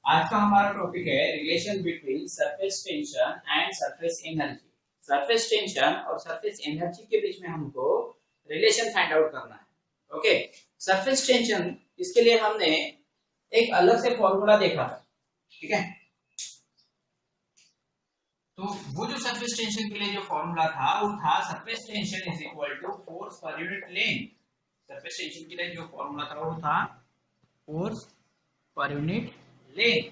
आज का हमारा टॉपिक है relation between surface tension and surface energy. Surface tension और सरफेस एनर्जी के बीच में हमको रिलेशन फाइंड आउट करना है। ओके, सरफेस टेंशन, इसके लिए हमने एक अलग से फॉर्मूला देखा था, ठीक है। तो वो जो सरफेस टेंशन के लिए जो फॉर्मूला था वो था surface tension is equal to force per unit length. Surface tension के लिए जो फॉर्मूला था वो था force per unit length.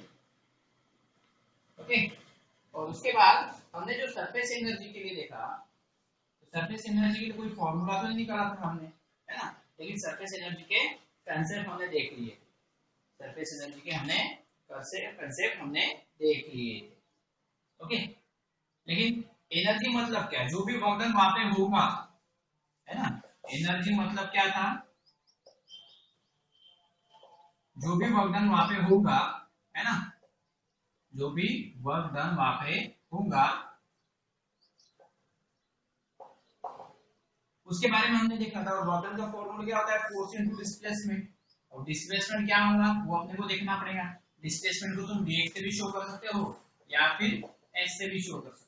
Okay, और उसके बाद हमने जो सरफेस एनर्जी के लिए देखा, तो सरफेस एनर्जी के लिए कोई फॉर्मूला तो नहीं निकाला था हमने, है ना, लेकिन सरफेस एनर्जी के कंसेप्ट हमने देख लिए। सरफेस एनर्जी के हमने कंसेप्ट हमने देख लिए। ओके, लेकिन एनर्जी मतलब क्या, जो भी वर्क वहां पे होगा, है ना। एनर्जी मतलब क्या था, जो भी वर्क वहां पे होगा, है ना, जो भी वर्क डन वहां पे होगा उसके बारे में हमने देखा था। और वर्क डन का फॉर्मूला क्या होता है, फोर्स इनटू डिस्प्लेसमेंट। और डिस्प्लेसमेंट क्या होगा वो अपने को देखना पड़ेगा। डिस्प्लेसमेंट को तुम dx से भी शो कर सकते हो या फिर s से भी शो कर सकते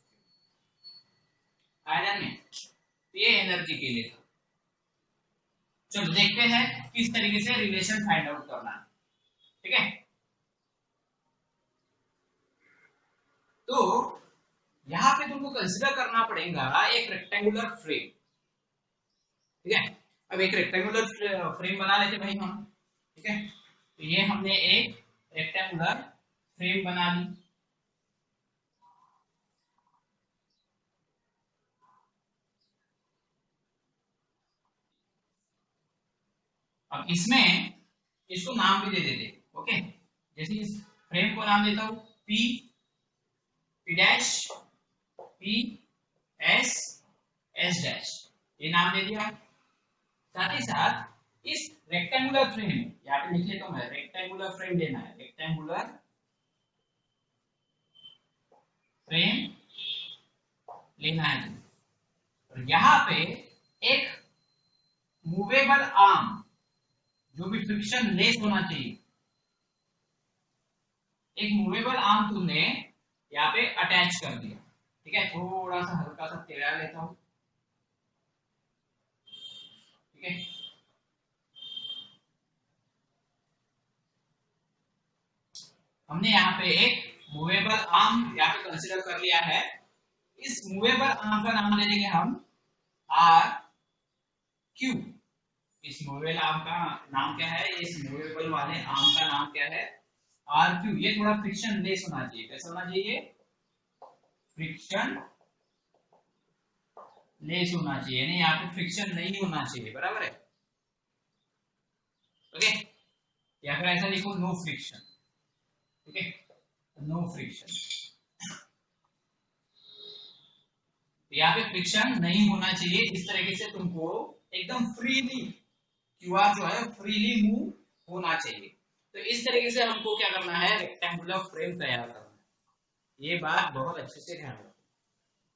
हो। आयरन में ये एनर्जी के लिए था। चलो देखते हैं किस तरीके से रिलेशन फाइंड आउट करना है, ठीक है। तो यहाँ पे तुमको कंसीडर करना पड़ेगा एक रेक्टेंगुलर फ्रेम, ठीक है। अब एक रेक्टेंगुलर फ्रेम बना लेते भाई हम, ठीक है। तो ये हमने एक रेक्टेंगुलर फ्रेम बना ली। अब इसमें इसको नाम भी दे देते, ओके। जैसे इस फ्रेम को नाम देता हूं P, P dash, P S, S dash, ये नाम दे दिया। साथ ही साथ इस रेक्टेंगुलर फ्रेम, यहाँ पे लिख लेता हूं मैं, रेक्टेंगुलर फ्रेम लेना है, रेक्टेंगुलर फ्रेम लेना है। और यहाँ पे एक मूवेबल आर्म, जो भी फ्रिक्शन लेस होना चाहिए, एक मूवेबल आर्म तुमने यहाँ पे अटैच कर दिया, ठीक है। थोड़ा सा हल्का सा टेढ़ा लेता हूं, ठीक है। हमने यहाँ पे एक मूवेबल आर्म यहाँ पे कंसीडर कर लिया है। इस मूवेबल आर्म का नाम ले लेंगे हम आर क्यू। इस मूवेबल आर्म का नाम क्या है, इस मूवेबल वाले आर्म का नाम क्या है, आर क्यू। ये थोड़ा फ्रिक्शन लेस होना चाहिए, कैसा होना चाहिए, फ्रिक्शन लेस होना चाहिए, नहीं यहाँ पे फ्रिक्शन नहीं होना चाहिए, बराबर है। ओके, या फिर ऐसा लिखो नो फ्रिक्शन, ठीक है, नो फ्रिक्शन। यहाँ पे फ्रिक्शन नहीं होना चाहिए। इस तरीके से तुमको एकदम फ्रीली क्यूआर जो है फ्रीली मूव होना चाहिए। तो इस तरीके से हमको क्या करना है, रेक्टेंगुलर फ्रेम तैयार करना है। ये बात बहुत अच्छे से ध्यान रखो।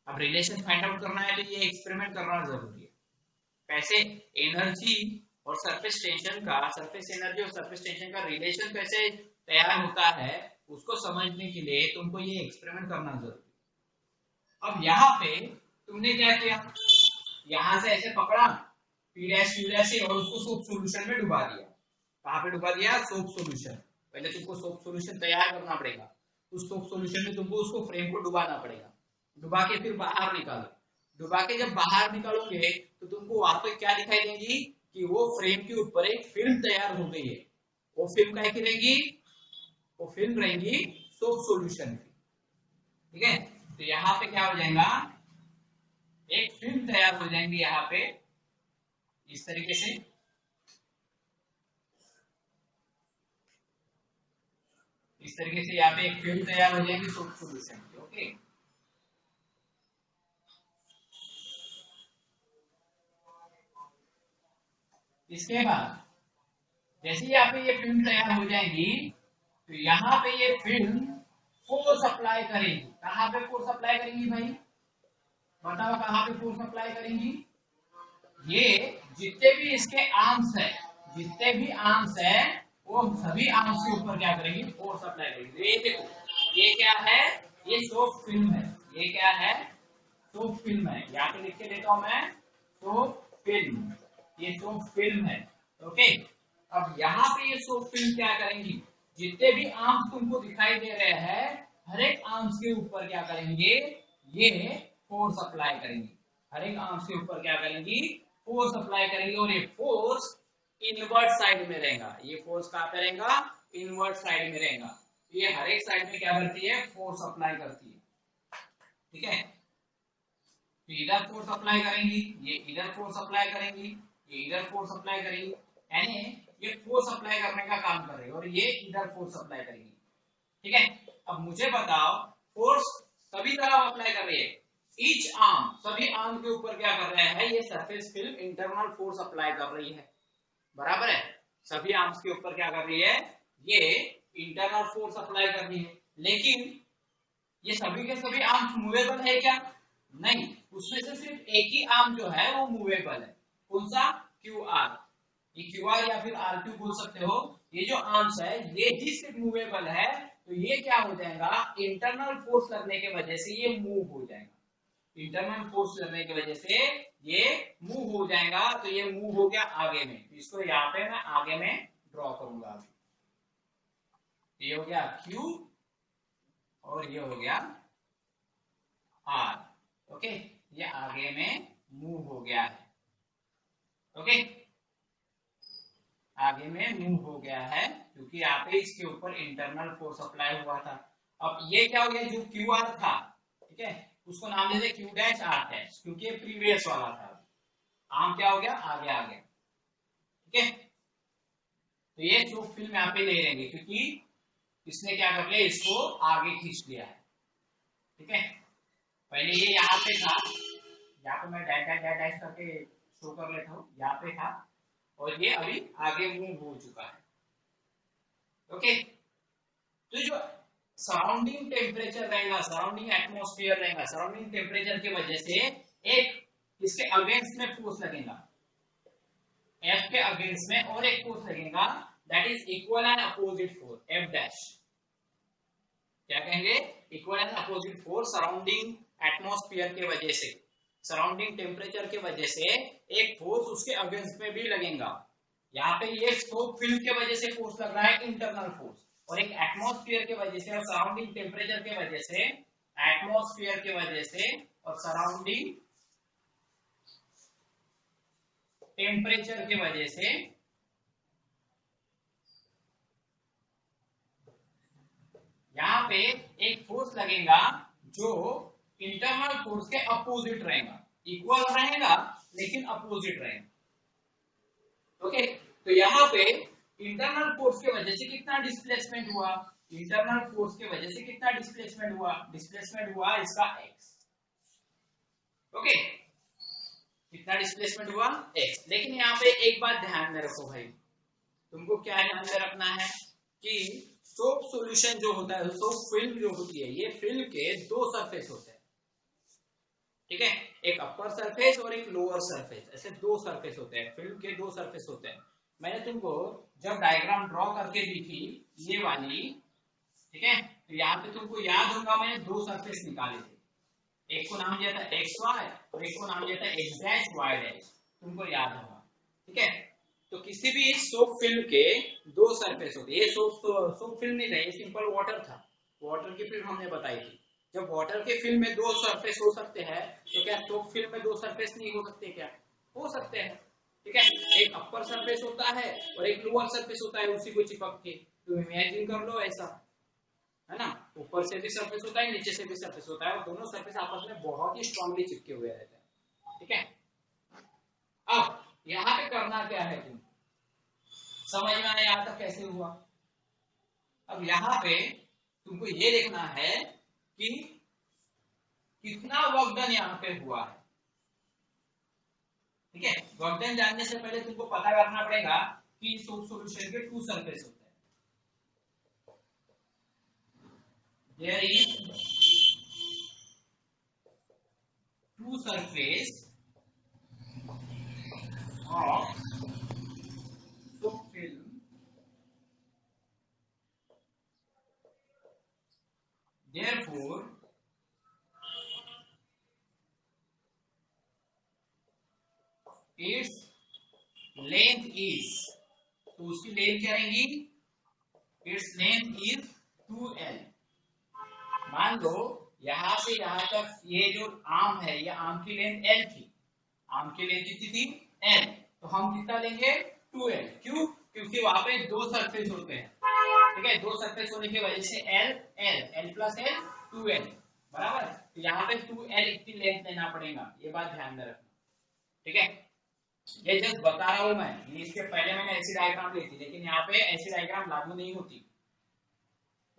अब रिलेशन फाइंड आउट करना है तो ये एक्सपेरिमेंट करना जरूरी है। कैसे एनर्जी और सरफेस टेंशन का, सरफेस एनर्जी और सरफेस टेंशन का रिलेशन कैसे तैयार होता है उसको समझने के लिए तुमको ये एक्सपेरिमेंट करना जरूरी है। अब यहाँ पे तुमने क्या किया, यहां से ऐसे पकड़ा पी डैश क्यू डैश से और उसको सोप सॉल्यूशन में डुबा दिया। कहां पे डुबा दिया, सोप सॉल्यूशन। पहले तुमको सोप सॉल्यूशन तैयार करना पड़ेगा। उस सोप सॉल्यूशन में तुमको उसको फ्रेम को डुबाना पड़ेगा। डुबा के फिर बाहर निकालो। डुबा के जब बाहर निकालोगे तो तुमको वहां पे क्या दिखाई देगी कि वो फ्रेम के ऊपर एक फिल्म तैयार हो गई है। वो फिल्म क्या रहेगी, वो फिल्म रहेगी सोप सॉल्यूशन की, ठीक है। तो यहाँ पे क्या हो जाएगा, एक फिल्म तैयार हो जाएंगी यहाँ पे इस तरीके से। इस तरीके से यहाँ पे एक फिल्म तैयार हो जाएगी सोप सॉल्यूशन की, ओके। इसके बाद जैसे यहाँ पे ये फिल्म तैयार हो जाएगी तो यहाँ पे ये फिल्म फोर्स अप्लाई करेगी। कहाँ पे फोर्स अप्लाई करेंगी भाई, बताओ कहाँ पे फोर्स अप्लाई करेंगी। ये जितने भी इसके आर्म्स है, जितने भी आर्म्स है वो वो सभी आर्म्स के ऊपर क्या करेंगी, फोर्स अप्लाई करेंगी। ये देखो, ये क्या है, ये सोप फिल्म है। ये क्या है, सोप फिल्म है। यहाँ पे लिख के देता हूं मैं, सोप फिल्म। ये सोप फिल्म है। ओके, अब यहाँ पे ये सोप फिल्म क्या करेंगी, जितने भी आर्म्स तुमको दिखाई दे रहे हैं, हर एक आर्म्स के ऊपर क्या करेंगे, ये फोर्स अप्लाई करेंगी। हर एक आर्म्स के ऊपर क्या करेंगी, फोर्स अप्लाई करेंगे। और ये फोर्स इनवर्ट साइड में रहेगा। ये फोर्स कहां पे रहेगा, इनवर्ट साइड में रहेगा। ये हर एक साइड में क्या करती है, फोर्स अप्लाई करती है। ठीक है, तो इधर फोर्स अप्लाई करेंगी, ये इधर फोर्स अप्लाई करेंगी, ये इधर फोर्स अप्लाई करेंगी। यानी ये फोर्स अप्लाई करने का काम कर रही है, और ये इधर फोर्स अप्लाई करेंगी। ठीक है, अब मुझे बताओ, फोर्स सभी तरफ अप्लाई कर रही है। ईच आर्म, सभी आर्म के ऊपर क्या कर रहा है, ये surface film internal force apply कर रही है। बराबर है, सभी आर्म्स के ऊपर क्या कर रही है, ये इंटरनल फोर्स अप्लाई कर रही है। लेकिन ये सभी के सभी आर्म्स मूवेबल है क्या, नहीं। उसमें से सिर्फ एक ही आर्म जो है वो मूवेबल है। कौन सा, क्यू आर। ये क्यू आर या फिर आर क्यू बोल सकते हो। ये जो आर्म्स है ये ही सिर्फ मूवेबल है। तो ये क्या हो जाएगा, इंटरनल फोर्स लगने के वजह से ये मूव हो जाएगा। इंटरनल फोर्स लगने की वजह से ये मूव हो जाएगा। तो ये मूव हो गया आगे में, इसको यहाँ पे मैं आगे में ड्रॉ करूंगा। ये हो गया Q और ये हो गया R। ओके, ये आगे में मूव हो गया है। ओके, आगे में मूव हो गया है क्योंकि यहाँ पे इसके ऊपर इंटरनल फोर्स अप्लाई हुआ था। अब ये क्या हो गया, जो QR था, ठीक है, उसको नाम दे दे Q डैश R डैश, क्योंकि ये प्रीवियस वाला था। आर्म क्या हो गया, आगे आ गया। ठीक है, तो ये जो फिल्म यहाँ पे नहीं रहेंगे क्योंकि इसने क्या कर लिया, इसको आगे खींच लिया है। ठीक है, पहले ये यहाँ पे था, यहाँ पे मैं डैश डैश डैश डैश करके शो कर लेता हूँ, यहाँ पे था और ये अभी आगे मूव हो चुका है। ओके, तो जो सराउंडिंग टेम्परेचर रहेगा, सराउंडिंग एटमॉस्फेयर रहेगा, सराउंडिंग टेम्परेचर की वजह से एक इसके अगेंस्ट में फोर्स लगेगा, F के अगेंस्ट में और एक फोर्स लगेगा, that is equal and opposite force, F dash. क्या कहेंगे, equal and opposite force surrounding atmosphere के वजह से, सराउंडिंग टेम्परेचर के वजह से एक फोर्स उसके अगेंस्ट में भी लगेगा। यहाँ पे ये सोप फिल्म के वजह से फोर्स लग रहा है, इंटरनल फोर्स, और एक एटमॉस्फेयर के वजह से और सराउंडिंग टेम्परेचर के वजह से, एटमॉस्फेयर के वजह से और सराउंडिंग टेम्परेचर के वजह से यहाँ पे एक फोर्स लगेगा जो इंटरनल फोर्स के अपोजिट रहेगा, इक्वल रहेगा लेकिन अपोजिट रहेगा। ओके, तो यहाँ पे इंटरनल फोर्स के वजह से कितना डिस्प्लेसमेंट हुआ, इंटरनल फोर्स के वजह से कितना डिस्प्लेसमेंट हुआ, डिस्प्लेसमेंट हुआ इसका x। ओके, कितना डिस्प्लेसमेंट हुआ x। लेकिन यहाँ पे एक बात ध्यान में रखो भाई, तुमको क्या ध्यान में रखना है कि सोप सॉल्यूशन जो होता है, सोप फिल्म जो होती है, ये फिल्म के दो सरफेस होते हैं। ठीक है, एक अपर सरफेस और एक लोअर सरफेस, ऐसे दो सरफेस होते हैं, फिल्म के दो सरफेस होते हैं। मैंने तुमको जब डायग्राम ड्रॉ करके दी थी ये वाली, ठीक है, तो यहाँ पे तुमको याद होगा मैंने दो सरफेस निकाले थे, एक को नाम दिया था एक्स वाई और एक को नाम दिया था एक्स डैश वाई डैश, तुमको याद होगा। ठीक है, तो किसी भी सोप फिल्म के दो सरफेस होते हैं। ये सोप फिल्म नहीं था, ये सिंपल वाटर था, वाटर की फिल्म हमने बताई थी। जब वाटर के फिल्म में दो सरफेस हो सकते हैं, तो क्या सोप फिल्म में दो सरफेस नहीं हो सकते, क्या हो सकते हैं। ठीक है, एक अपर सरफेस होता है और एक लोअर सरफेस होता है उसी को चिपक के, तो इमेजिन कर लो ऐसा, है ना, ऊपर से भी सरफेस होता है, नीचे से भी सरफेस होता है और दोनों सरफेस आपस में बहुत ही स्ट्रांगली चिपके हुए रहते हैं। ठीक है, अब यहाँ पे करना क्या है, तुम समझ में आया यहाँ तक कैसे हुआ। अब यहाँ पे तुमको ये देखना है कि कितना वर्क डन यहाँ पे हुआ है। ठीक है, वर्क डन जानने से पहले तुमको पता करना पड़ेगा कि सोप सॉल्यूशन के टू सरफेस होते हैं। There is two surface of soap film its length is, तो उसकी लेंथ क्या रहेगी, इट्स लेंथ इज 2l। मान लो यहां से यहां तक ये जो आर्म है, ये आर्म की लेंथ l थी, आर्म की लेंथ कितनी थी l, तो हम कितना लेंगे 2l। क्यों, क्योंकि वहां पे दो सरफेस होते हैं, ठीक है, दो सरफेस होने की वजह से l प्लस l 2l बराबर है, तो यहाँ पे 2l इतनी लेंथ लेना पड़ेगा, ये बात ध्यान में रखना, ठीक है। ये जस्ट बता रहा हूं मैं, ये इसके पहले मैंने ऐसी डायग्राम ली थी, लेकिन यहाँ पे ऐसी डायग्राम लागू नहीं होती,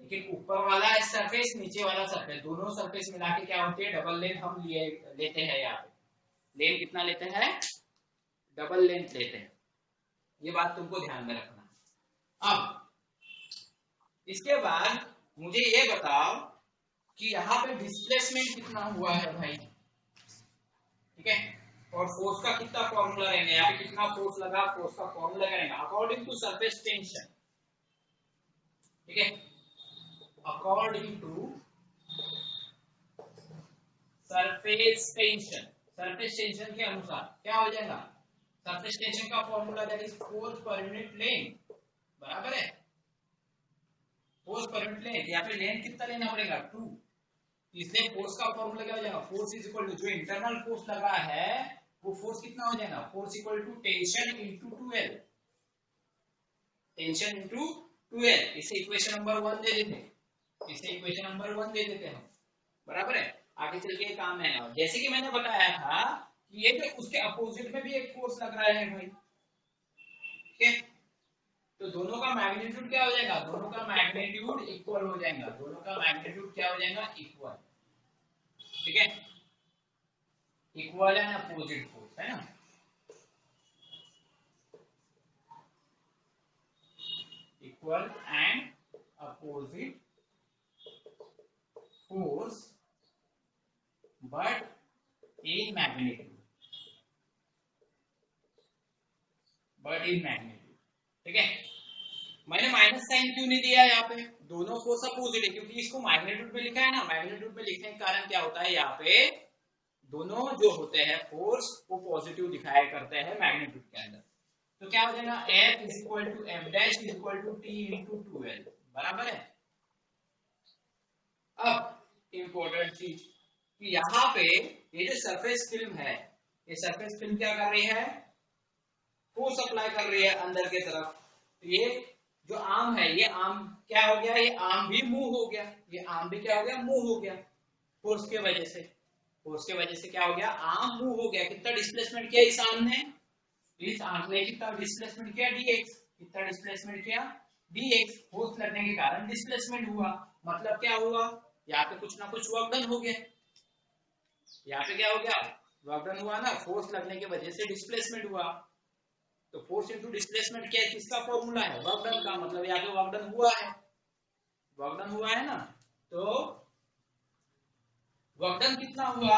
लेकिन ऊपर वाला सरफेस नीचे वाला सरफेस दोनों सरफेस मिला के क्या होती है, डबल लेंथ हम लेते हैं। यहाँ पे लेंथ कितना लेते हैं, डबल लेंथ लेते हैं, ये बात तुमको ध्यान में रखना। अब इसके बाद मुझे ये बताओ कि यहाँ पे डिस्प्लेसमेंट कितना हुआ है भाई, ठीक है, और फोर्स का कितना फॉर्मूला रहेगा, यहाँ पे कितना फोर्स लगा, फोर्स का फॉर्मूला रहेगा अकॉर्डिंग टू सरफेस टेंशन, ठीक है, according to surface tension, surface tension के अनुसार क्या हो जाएगा, सरफेस टेंशन का formula that is force per unit length, बराबर है, फोर्स पर यूनिट लेंथ, यहाँ पे लेंथ कितना लेना पड़ेगा 2, इसलिए फोर्स का फॉर्मूला क्या हो जाएगा, फोर्स इज इक्वल टू जो इंटरनल फोर्स लगा है वो फोर्स कितना हो जाएगा, force equal to tension into 2l, tension into 2l, इसे इक्वेशन नंबर 1 दे देते, इसे इक्वेशन नंबर 1 दे देते हम, बराबर है। आगे चल के काम है, जैसे कि मैंने बताया था कि ये जो उसके अपोजिट में भी एक फोर्स लग रहा है भाई, ठीक है, तो दोनों का मैग्नीट्यूड क्या हो जाएगा, दोनों का मैग्नीट्यूड इक्वल हो जाएगा, दोनों का मैग्नीट्यूड क्या हो जाएगा, इक्वल, ठीक है, इक्वल एंड अपोजिट फोर्स है ना, equal and opposite force but in magnitude, but in magnitude, ठीक है। मैंने माइनस साइन क्यों नहीं दिया यहाँ पे, दोनों फोर्स अपोजिट है, क्योंकि इसको मैग्नीट्यूड में लिखा है ना, मैग्नीट्यूड में लिखने के कारण क्या होता है, यहाँ पे दोनों जो होते हैं फोर्स वो पॉजिटिव दिखाया करते हैं मैग्नीट्यूड के अंदर, तो क्या हो जाएगा F is equal to F dash is equal to T into 2l, बराबर है। अब इंपॉर्टेंट चीज कि यहाँ पे ये जो सरफेस फिल्म है, ये सरफेस फिल्म क्या कर रही है, फोर्स अप्लाई कर रही है अंदर की तरफ, तो ये जो आर्म है, ये आर्म क्या हो गया, ये आर्म भी मूव हो गया, ये आर्म भी क्या हो गया, मूव हो गया, फोर्स के वजह से, फोर्स के वजह से क्या हो गया, आर्म मूव हो गया, कितना डिस्प्लेसमेंट किया इस आर्म ने, इस आर्म ने कितना डिस्प्लेसमेंट किया dx, कितना डिस्प्लेसमेंट किया dx, फोर्स लगने के कारण डिस्प्लेसमेंट हुआ, मतलब क्या हुआ, यहाँ पे कुछ ना कुछ वर्क डन हो गया, यहाँ पे क्या हो गया, वर्क डन हुआ ना, फोर्स लगने की वजह से डिस्प्लेसमेंट हुआ, तो फोर्स इनटू डिस्प्लेसमेंट क्या है, किसका फॉर्मूला है, वर्क डन का, मतलब यहाँ पे वर्क डन हुआ है, वर्क डन हुआ है ना, तो वर्क डन कितना हुआ,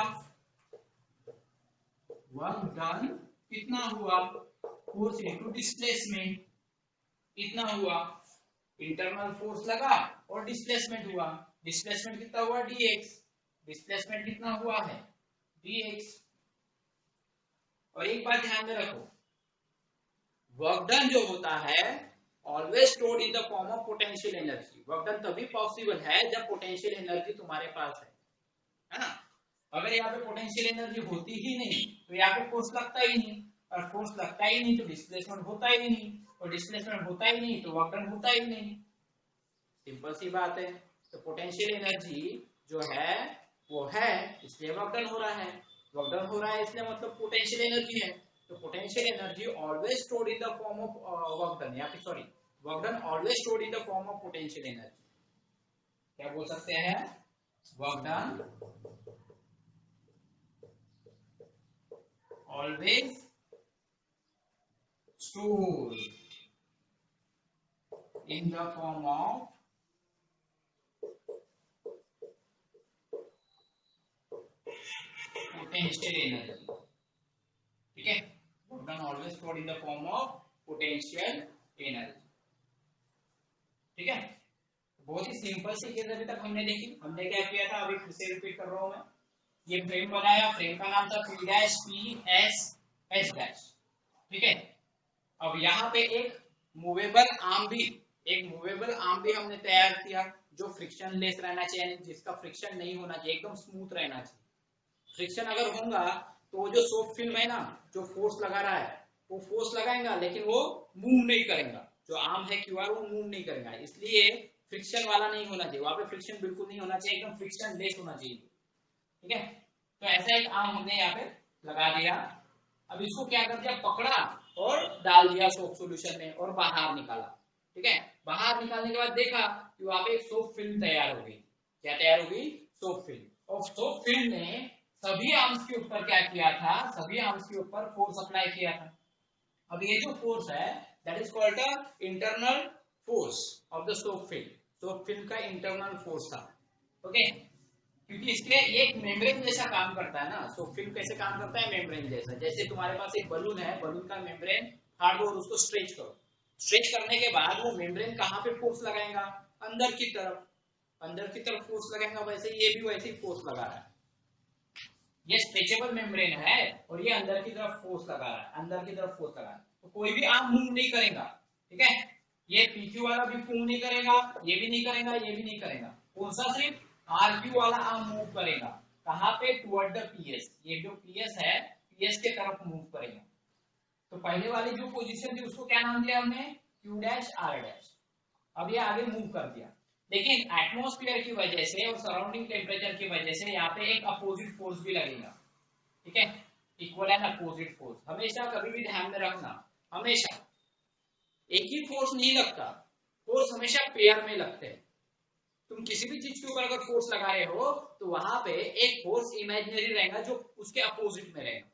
वर्क डन कितना हुआ, फोर्स इनटू डिस्प्लेसमेंट कितना हुआ, इंटरनल फोर्स लगा और डिस्प्लेसमेंट हुआ, डिस्प्लेसमेंट कितना हुआ dx, डिस्प्लेसमेंट कितना हुआ है dx। और एक बात ध्यान में रखो, वर्क डन जो होता है always stored in the form of potential energy, work done तभी पॉसिबल है जब पोटेंशियल एनर्जी तुम्हारे पास है ना, अगर यहाँ पे पोटेंशियल एनर्जी होती ही नहीं तो यहाँ पे फोर्स लगता ही नहीं, और फोर्स लगता ही नहीं तो डिस्प्लेसमेंट होता ही नहीं, और डिस्प्लेसमेंट होता ही नहीं तो वर्क डन होता ही नहीं, सिंपल सी बात है। तो पोटेंशियल एनर्जी जो है वो है, इसलिए वर्क डन हो रहा है, वर्क डन हो रहा है इसलिए मतलब पोटेंशियल एनर्जी है, तो potential energy always stored in the form of work done, या फिर sorry work done always stored in the form of potential energy, क्या बोल सकते हैं, work done always stored in the form of potential energy, ठीक है, work done always stored in the form of potential energy, ठीक है। बहुत ही simple सी चीज अभी तक हमने देखी, हमने क्या किया था, अभी फिर से रिपीट कर रहा हूं मैं, ये फ्रेम बनाया, फ्रेम का नाम था P' PS एच डैश। ठीक है, अब यहाँ पे एक मूवेबल आर्म भी हमने तैयार किया जो फ्रिक्शन लेस रहना चाहिए, जिसका फ्रिक्शन नहीं होना चाहिए, एकदम स्मूथ रहना चाहिए। फ्रिक्शन अगर होगा तो जो सोप फिल्म है ना, जो फोर्स लगा रहा है वो फोर्स लगाएगा लेकिन वो मूव नहीं करेगा, जो आर्म है क्यूआर वो मूव नहीं करेगा, इसलिए फ्रिक्शन वाला नहीं होना चाहिए, वहां पे फ्रिक्शन बिल्कुल नहीं होना चाहिए, एकदम फ्रिक्शन लेस होना चाहिए। ठीक है, तो ऐसा एक आर्म हमने यहाँ पे लगा दिया। अब इसको क्या कर दिया, पकड़ा और डाल दिया सोप सॉल्यूशन में और बाहर निकाला। ठीक है, बाहर निकालने के बाद देखा कि वहां पे एक सोप फिल्म तैयार हो गई। क्या तैयार हो गई, सोप फिल्म। और सोप फिल्म ने सभी आर्म्स के ऊपर क्या किया था, सभी आर्म्स के ऊपर फोर्स अप्लाई किया था। अब ये जो फोर्स है that is called the internal force of the soap film. Soap film का इंटरनल फोर्स था। ओके, क्योंकि इसके ये एक मेम्ब्रेन जैसा काम करता है ना। सोप फिल्म कैसे काम करता है, मेम्ब्रेन जैसा। जैसे तुम्हारे पास एक बलून है, बलून का मेम्ब्रेन फाड़ दो और उसको स्ट्रेच करो। स्ट्रेच करने के बाद वो मेम्ब्रेन कहाँ पे फोर्स लगाएगा, अंदर की तरफ। अंदर की तरफ फोर्स लगाएगा, वैसे ये भी वैसे ही फोर्स लगा रहा है। ये स्ट्रेचेबल मेम्ब्रेन है और ये अंदर की तरफ फोर्स लगा रहा है, अंदर की तरफ फोर्स लगा रहा है, तो कोई भी आर्म मूव नहीं करेगा। ठीक है, ये पीक्यू वाला भी मूव नहीं करेगा, ये भी नहीं करेगा, ये भी नहीं करेगा। कौन सा, सिर्फ आरक्यू वाला आर्म मूव करेगा। कहां पे, टुवर्ड द पीएस। ये जो पीएस है, पीएस के तरफ मूव करेगा। तो पहले वाली जो पोजीशन थी उसको क्या नाम दिया हमने, क्यू डैश आर डैश। अब ये आगे मूव कर दिया, लेकिन एटमॉस्फेयर की वजह से और सराउंडिंग टेम्परेचर की वजह से यहाँ पे एक अपोजिट फोर्स भी लगेगा। ठीक है, इक्वल एंड अपोजिट फोर्स हमेशा कभी भी ध्यान में रखना, हमेशा एक ही फोर्स नहीं लगता, फोर्स हमेशा पेयर में लगते हैं। तुम किसी भी चीज के ऊपर अगर फोर्स लगा रहे हो तो वहां पे एक फोर्स इमेजिनरी रहेगा जो उसके अपोजिट में रहेगा।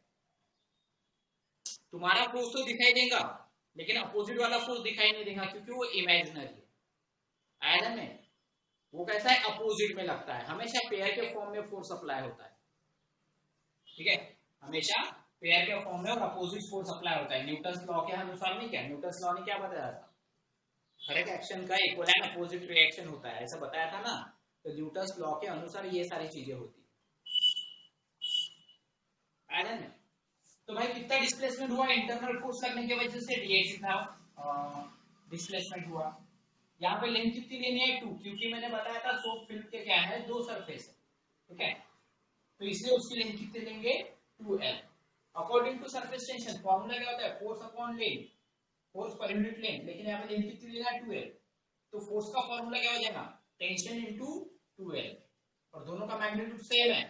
तुम्हारा फोर्स तो दिखाई देगा लेकिन अपोजिट वाला फोर्स दिखाई नहीं देगा क्योंकि वो इमेजिनरी है। आया में वो कैसा है, अपोजिट में लगता है, हमेशा पेयर के फॉर्म में फोर्स अप्लाई होता है। ठीक है, हमेशा पेयर के फॉर्म में और अपोजिट फोर्स अप्लाई होता है। न्यूटन लॉ के अनुसार नहीं, क्या न्यूटन लॉ ने क्या बताया था, हर एक एक्शन का इक्वल एंड अपोजिट रिएक्शन होता है, ऐसा बताया था ना। तो न्यूटन लॉ के अनुसार ये सारी चीजें होती है। तो भाई कितना डिस्प्लेसमेंट हुआ, इंटरनल फोर्स लगने की वजह से dx कितना डिस्प्लेसमेंट हुआ। यहाँ पे लेंथ कितनी लेनी है, 2, क्योंकि मैंने बताया था सोप फिल्म के क्या है, दो सरफेस है। ठीक है, तो इसलिए उसकी लेंथ कितनी लेंगे, 2l। According to surface tension formula क्या होता है, force upon length, force per unit length, लेकिन यहाँ पे लेंथ कितनी लेना है, 2l। तो फोर्स का फॉर्मूला क्या हो जाएगा, टेंशन इनटू 2l, और दोनों का मैग्नीट्यूड सेम है।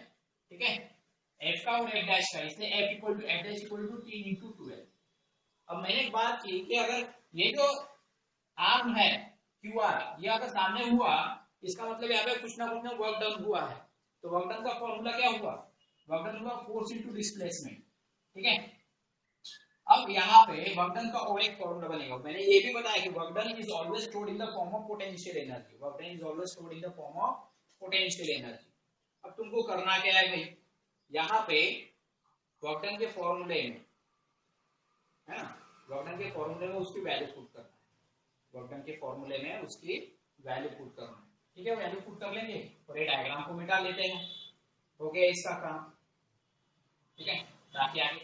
ठीक है, f का और f डैश का, इसलिए f equal to f dash equal to 3 into 2l। अब मैंने एक बात की कि अगर ये जो आर्म है QR, ये अगर सामने हुआ, इसका मतलब यहाँ पे कुछ ना वर्क डन हुआ है। तो वर्क डन का फॉर्मूला क्या हुआ, वर्क डन हुआ फोर्स इनटू डिस्प्लेसमेंट। ठीक है, अब यहाँ पे वर्क डन का और एक फॉर्मूला बनेगा। मैंने ये भी बताया कि work done is always stored in the form of potential energy. Work done is always stored in the form of potential energy. अब तुमको करना क्या है भाई, यहाँ पे वर्क डन के फॉर्मूले में है ना, वर्क डन के फॉर्मूले में उसकी वैल्यू पुट करना है, वर्क डन के फॉर्मूले में उसकी वैल्यू पुट करना है। ठीक है, वैल्यू पुट कर लेंगे और ये डायग्राम को मिटा लेते हैं, हो गया इसका काम। ठीक है, ताकि आगे